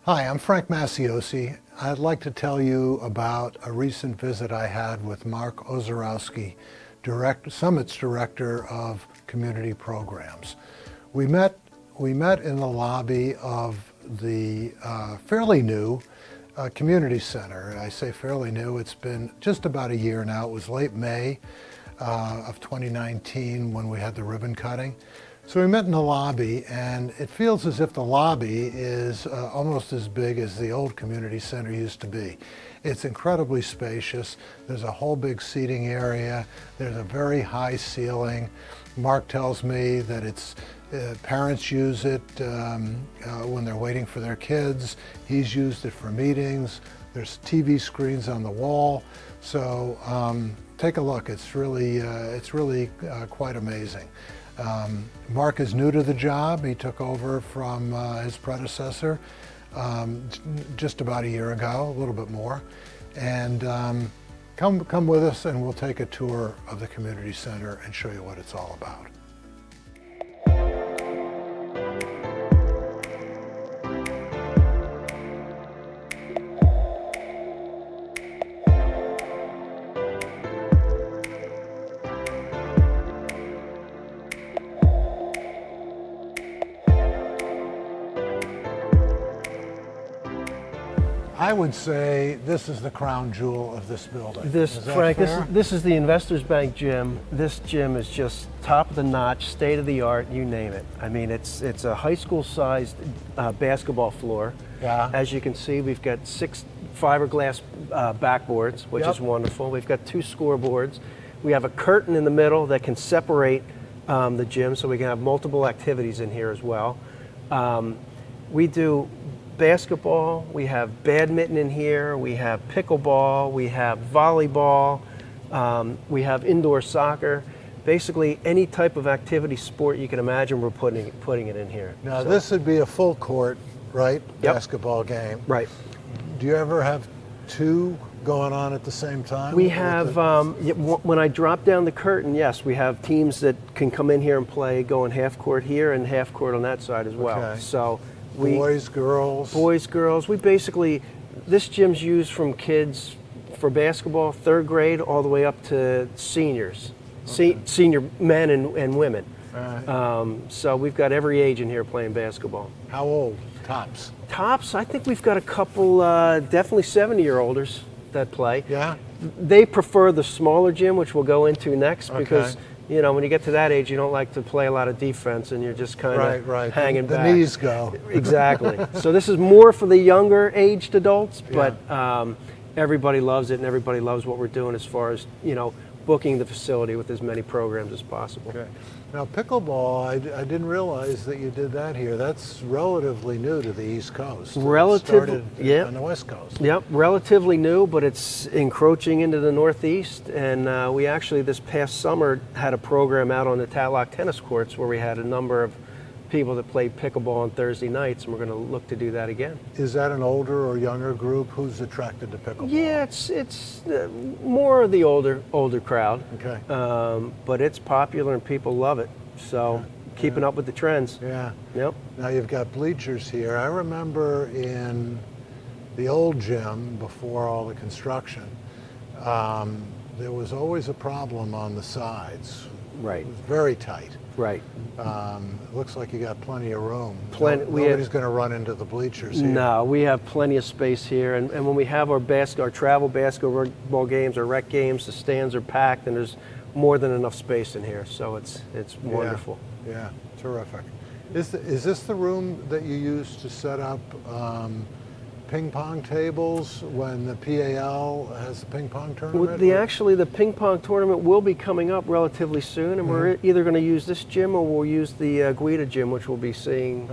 Hi, I'm Frank Masiosi. I'd like to tell you about a recent visit I had with Mark Ozorowski, Summit's Director of Community Programs. We met in the lobby of the fairly new community center. I say fairly new, it's been just about a year now. It was late May of 2019 when we had the ribbon cutting. So we met in the lobby, and it feels as if the lobby is almost as big as the old community center used to be. It's incredibly spacious. There's a whole big seating area. There's a very high ceiling. Mark tells me that parents use it when they're waiting for their kids. He's used it for meetings. There's TV screens on the wall. So take a look. It's really quite amazing. Mark is new to the job. He took over from his predecessor just about a year ago, a little bit more. And come with us and we'll take a tour of the community center and show you what it's all about. I would say this is the crown jewel of this building. Frank, this is the Investors Bank gym. This gym is just top of the notch, state of the art, you name it. I mean, it's a high school sized basketball floor. Yeah. As you can see, we've got 6 fiberglass backboards, which is wonderful. We've got 2 scoreboards. We have a curtain in the middle that can separate the gym, so we can have multiple activities in here as well. We do basketball, we have badminton in here, we have pickleball, we have volleyball, we have indoor soccer. Basically any type of activity sport you can imagine, we're putting it in here. Now this would be a full court, right? Yep. Basketball game. Right. Do you ever have 2 going on at the same time? We have, when I drop down the curtain, yes, we have teams that can come in here and play, going half court here and half court on that side as well. Okay. So boys, girls? Boys, girls. We basically, this gym's used from kids for basketball, 3rd grade, all the way up to seniors, senior men and women. Right. So we've got every age in here playing basketball. How old? Tops? Tops, I think we've got a couple, definitely 70-year-olders that play. Yeah? They prefer the smaller gym, which we'll go into next, because you know, when you get to that age, you don't like to play a lot of defense, and you're just kind of hanging back. The knees go. Exactly. So this is more for the younger aged adults, but everybody loves it, and everybody loves what we're doing as far as, you know, booking the facility with as many programs as possible. Okay. Now pickleball, I didn't realize that you did that here. That's relatively new to the East Coast. Relatively, yeah. On the West Coast. Yep, relatively new, but it's encroaching into the Northeast. And we actually, this past summer, had a program out on the Tatlock tennis courts where we had a number of people that played pickleball on Thursday nights, and we're going to look to do that again. Is that an older or younger group? Who's attracted to pickleball? Yeah, it's more of the older crowd. Okay. But it's popular and people love it. So keeping up with the trends. Yeah. Yep. Now you've got bleachers here. I remember in the old gym before all the construction, there was always a problem on the sides. Right. It was very tight. Right. It looks like you got plenty of room. Nobody's going to run into the bleachers here. No, we have plenty of space here, and when we have our travel basketball games or rec games, the stands are packed, and there's more than enough space in here. So it's wonderful. Yeah, terrific. Is this the room that you use to set up ping pong tables when the PAL has the ping pong tournament? Actually, the ping pong tournament will be coming up relatively soon, and we're either going to use this gym or we'll use the Guida gym, which we'll be seeing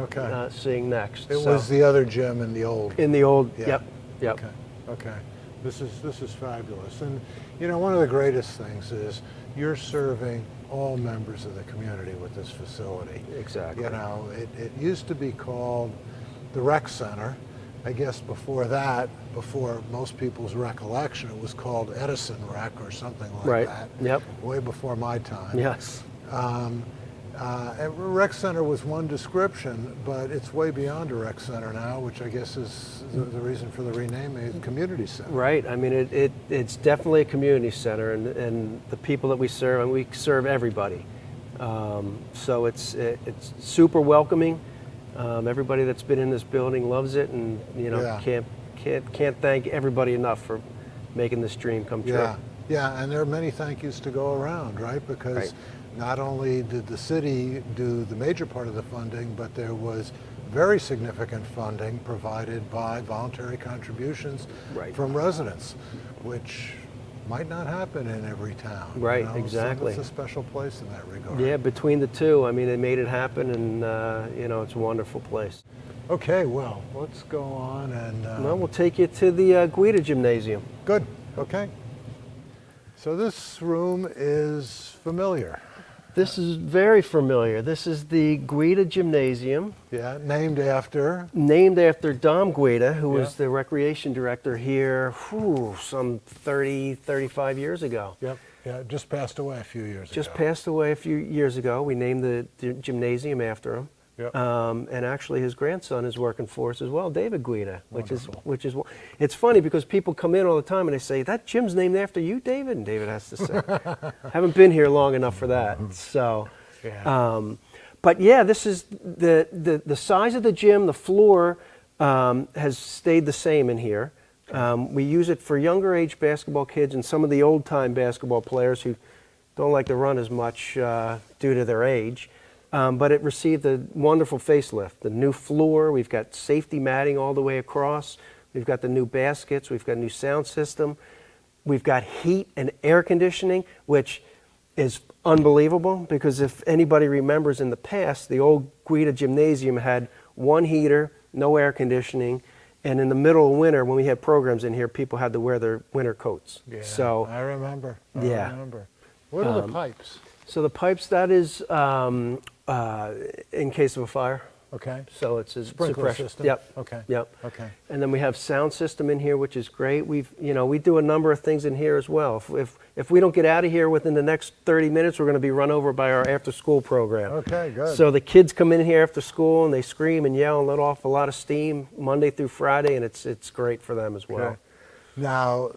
next. It was the other gym in the old. Yep. Okay. This is fabulous, and you know, one of the greatest things is you're serving all members of the community with this facility. Exactly. You know, it used to be called the Rec Center. I guess before that, before most people's recollection, it was called Edison Rec or something like that. Yep. Way before my time. Yes. And rec center was one description, but it's way beyond a rec center now, which I guess is the reason for the renaming, community center. Right. I mean, it's definitely a community center, and the people that we serve, and we serve everybody. So it's super welcoming. Everybody that's been in this building loves it, and can't thank everybody enough for making this dream come true. Yeah, and there are many thank yous to go around, right? Because not only did the city do the major part of the funding, but there was very significant funding provided by voluntary contributions from residents, which might not happen in every town. Right, exactly. So it's a special place in that regard. Yeah, between the two, I mean, they made it happen, and it's a wonderful place. Okay, well, let's go on and... Well, we'll take you to the Guida Gymnasium. Good, okay. So this room is familiar. This is very familiar. This is the Guida Gymnasium. Yeah, named after? Named after Dom Guida, who was the recreation director here some 30, 35 years ago. Yep, yeah, just passed away a few years ago. Just passed away a few years ago. We named the gymnasium after him. Yep. And actually his grandson is working for us as well, David Guida, which is it's funny because people come in all the time and they say, "That gym's named after you, David?" And David has to say, "Haven't been here long enough for that." So, but yeah, this is the size of the gym. The floor has stayed the same in here. We use it for younger age basketball kids and some of the old time basketball players who don't like to run as much due to their age. But it received a wonderful facelift. The new floor, we've got safety matting all the way across. We've got the new baskets. We've got a new sound system. We've got heat and air conditioning, which is unbelievable because if anybody remembers in the past, the old Guida Gymnasium had one heater, no air conditioning, and in the middle of winter, when we had programs in here, people had to wear their winter coats. Yeah, so I remember. I remember. What are the pipes? So the pipes, that is in case of a fire. Okay. So it's a Sprinkler suppression. system. Yep. Okay. Yep. Okay. And then we have sound system in here, which is great. We do a number of things in here as well. If we don't get out of here within the next 30 minutes, we're going to be run over by our after school program. Okay, good. So the kids come in here after school and they scream and yell and let off a lot of steam Monday through Friday, and it's great for them as well. Okay. Now,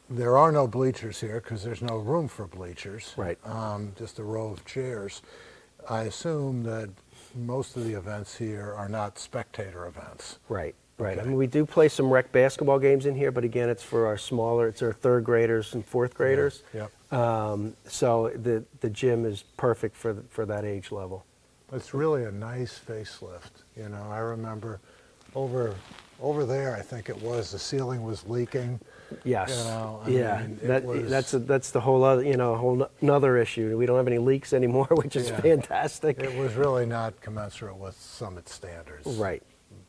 there are no bleachers here because there's no room for bleachers. Right. Just a row of chairs. I assume that most of the events here are not spectator events. Right. Okay. I mean, we do play some rec basketball games in here, but again, it's for our smaller, it's our third graders and fourth graders. Yep. So the gym is perfect for that age level. It's really a nice facelift. I remember over there, I think it was, the ceiling was leaking. Yes. I mean, that's the whole other, whole another issue. We don't have any leaks anymore, which is fantastic. It was really not commensurate with Summit standards. Right.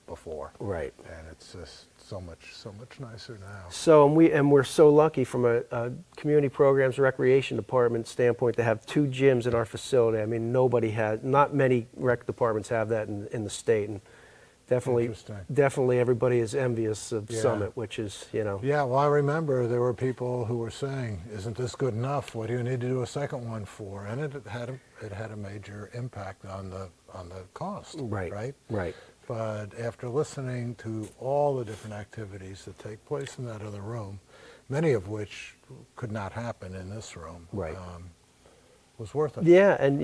Before. Right. And it's just so much nicer now. So we're so lucky from a community programs recreation department standpoint to have two gyms in our facility. I mean, not many rec departments have that in the state, and definitely everybody is envious of Summit, which is, Yeah, well, I remember there were people who were saying, "Isn't this good enough? What do you need to do a second one for?" And it had a major impact on the cost. Right. Right. Right. But after listening to all the different activities that take place in that other room, many of which could not happen in this room, Right. Was worth it. Yeah, and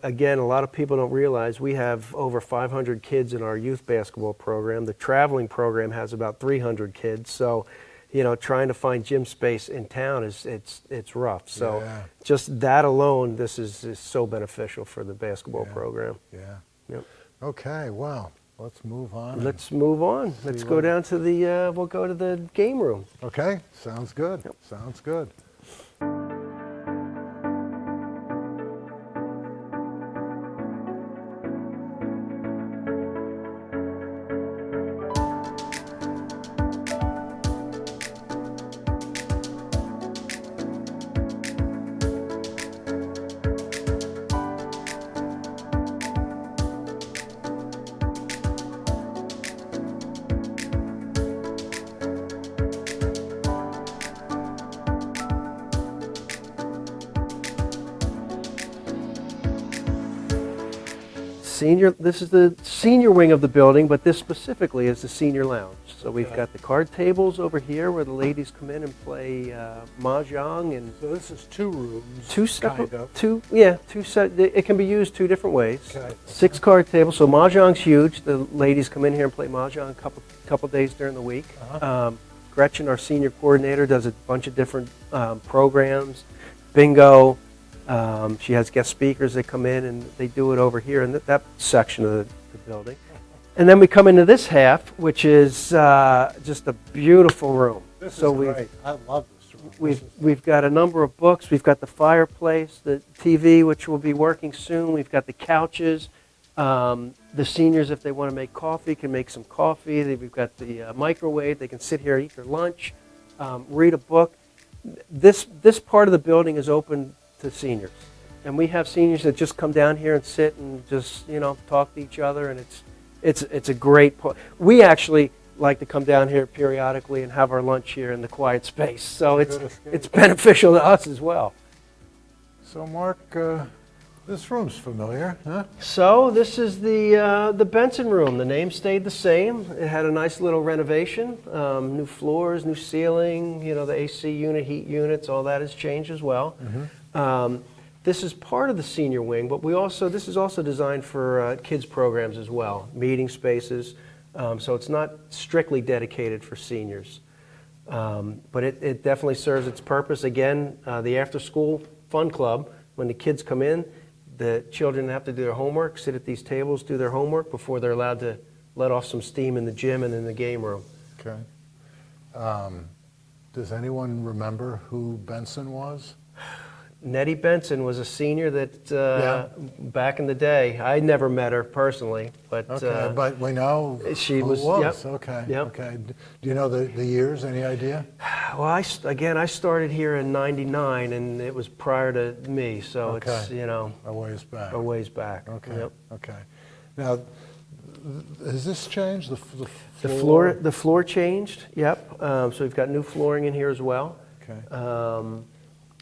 again, a lot of people don't realize we have over 500 kids in our youth basketball program. The traveling program has about 300 kids, so trying to find gym space in town it's rough. So just that alone, this is so beneficial for the basketball program. Yeah. Yep. Okay. Well, let's move on. Let's move on. Let's go down to we'll go to the game room. Okay. Sounds good. Yep. Sounds good. This is the senior wing of the building, but this specifically is the senior lounge. So we've got the card tables over here where the ladies come in and play mahjong, and So this is 2 rooms. two separate, kind of. two set. It can be used 2 different ways. Okay. 6 card tables. So mahjong's huge. The ladies come in here and play mahjong a couple days during the week. Gretchen, our senior coordinator, does a bunch of different programs. Bingo. She has guest speakers that come in, and they do it over here in that section of the building. And then we come into this half, which is just a beautiful room. This So is great. I love this room. We've got a number of books. We've got the fireplace, the TV, which will be working soon. We've got the couches. The seniors, if they want to make coffee, can make some coffee. We've got the microwave. They can sit here and eat their lunch, read a book. This part of the building is open to seniors, and we have seniors that just come down here and sit and just talk to each other, and it's a great part. We actually like to come down here periodically and have our lunch here in the quiet space, so it's beneficial to us as well. So Mark, this room's familiar, huh? So this is the Benson room. The name stayed the same. It had a nice little renovation, new floors, new ceiling. The AC unit, heat units, all that has changed as well. This is part of the senior wing, but this is also designed for kids programs as well, meeting spaces. So it's not strictly dedicated for seniors, but it definitely serves its purpose. Again, the after-school fun club. When the kids come in, the children have to do their homework, sit at these tables, do their homework before they're allowed to let off some steam in the gym and in the game room. Okay. Does anyone remember who Benson was? Nettie Benson was a senior that back in the day, I never met her personally, but Okay, but we know she who was. it was. Yep, Okay. yep. Okay. Do you know the years? Any idea? Well, I started here in '99, and it was prior to me, so it's A ways back. a ways back. Okay. Yep. Okay. Now, has this changed? The floor changed. Yep. So we've got new flooring in here as well. Okay.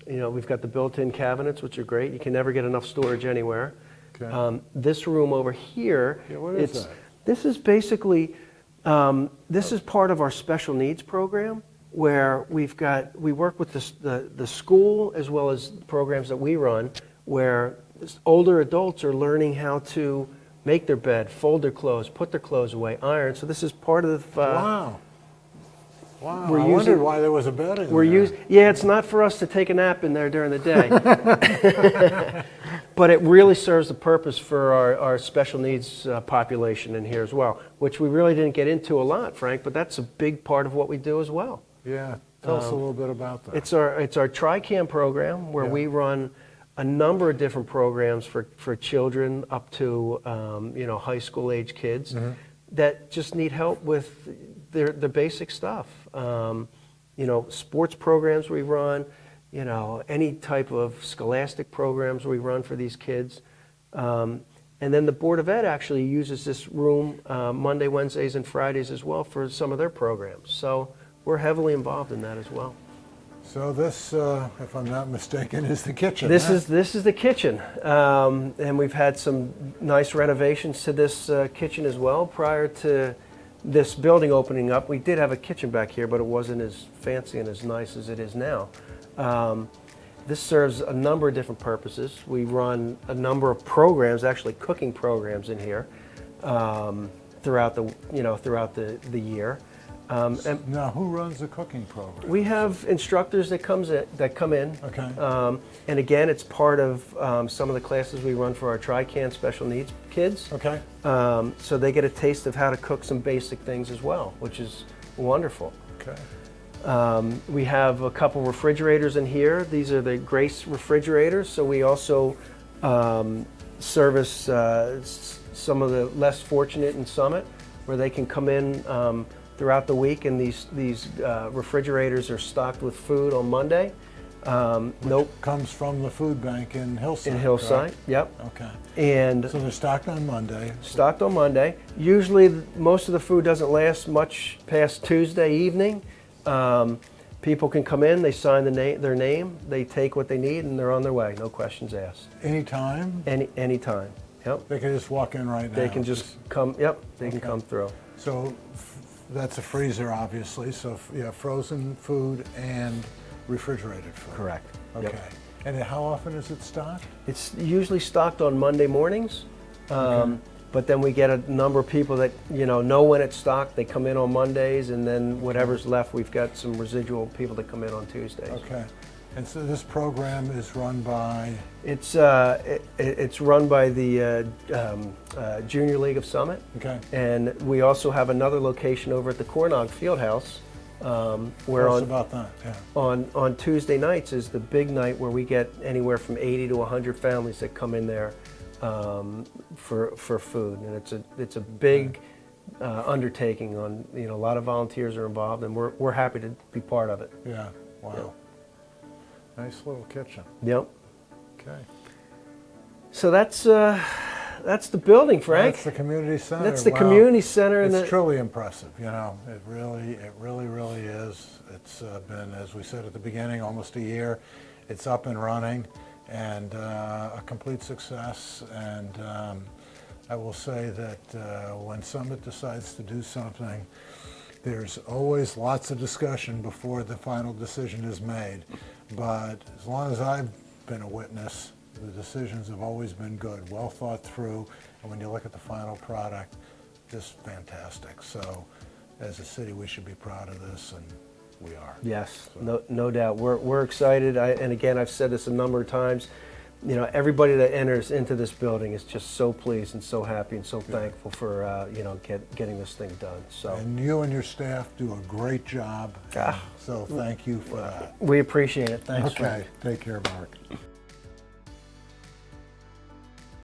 We've got the built-in cabinets, which are great. You can never get enough storage anywhere. Okay. This room over here, Yeah, what is that? this is basically, this is part of our special needs program, where we work with the school as well as programs that we run, where older adults are learning how to make their bed, fold their clothes, put their clothes away, iron. So this is part of Wow. Wow. We're I using- wondered why there was a bed in there. Yeah, it's not for us to take a nap in there during the day. But it really serves the purpose for our special needs population in here as well, which we really didn't get into a lot, Frank, but that's a big part of what we do as well. Yeah. Tell us a little bit about that. It's our TRICAM program, where we run a number of different programs for children up to high school age kids that just need help with the basic stuff. Sports programs we run, any type of scholastic programs we run for these kids. And then the Board of Ed actually uses this room Monday, Wednesdays, and Fridays as well for some of their programs. So we're heavily involved in that as well. So this, if I'm not mistaken, is the kitchen. This huh? is the kitchen, and we've had some nice renovations to this kitchen as well. Prior to this building opening up, we did have a kitchen back here, but it wasn't as fancy and as nice as it is now. This serves a number of different purposes. We run a number of programs, actually cooking programs in here throughout the year. And Now, who runs the cooking program? we have instructors that come in. Okay. And again, it's part of some of the classes we run for our TRICAN special needs kids. Okay. So they get a taste of how to cook some basic things as well, which is wonderful. Okay. We have a couple refrigerators in here. These are the Grace refrigerators. So we also service some of the less fortunate in Summit, where they can come in throughout the week, and these refrigerators are stocked with food on Monday. Comes from the food bank in Hillside. In Hillside, correct? yep. Okay. And So they're stocked on Monday. stocked on Monday. Usually, most of the food doesn't last much past Tuesday evening. People can come in, they sign their name, they take what they need, and they're on their way. No questions asked. Anytime? Anytime. Yep. They can just walk in right now. They can just come. Yep. They can Okay. come through. So that's a freezer, obviously. So yeah, frozen food and refrigerated food. Correct. Okay. Yep. And how often is it stocked? It's usually stocked on Monday mornings. But then we get a number of people that know when it's stocked. They come in on Mondays, and then whatever's left, we've got some residual people that come in on Tuesdays. Okay. And so this program is run by? It's run by the Junior League of Summit. Okay. And we also have another location over at the Cornog Fieldhouse. Where Tell us about that. Yeah. on Tuesday nights is the big night where we get anywhere from 80 to 100 families that come in there for food, and it's a big undertaking. On a lot of volunteers are involved, and we're happy to be part of it. Yeah. Wow. Nice little kitchen. Yep. Okay. So that's the building, Frank. That's the community center. That's the Wow. community center, and It's truly impressive. It really is. It's been, as we said at the beginning, almost a year. It's up and running, and a complete success. And I will say that when Summit decides to do something, there's always lots of discussion before the final decision is made. But as long as I've been a witness, the decisions have always been good, well thought through, and when you look at the final product, just fantastic. So as a city, we should be proud of this, and we are. Yes, So. no doubt. We're excited. And again, I've said this a number of times. Everybody that enters into this building is just so pleased and so happy and so thankful for getting this thing done. So. And you and your staff do a great job. So thank you for that. We appreciate it. Thanks. Okay, take care, Mark.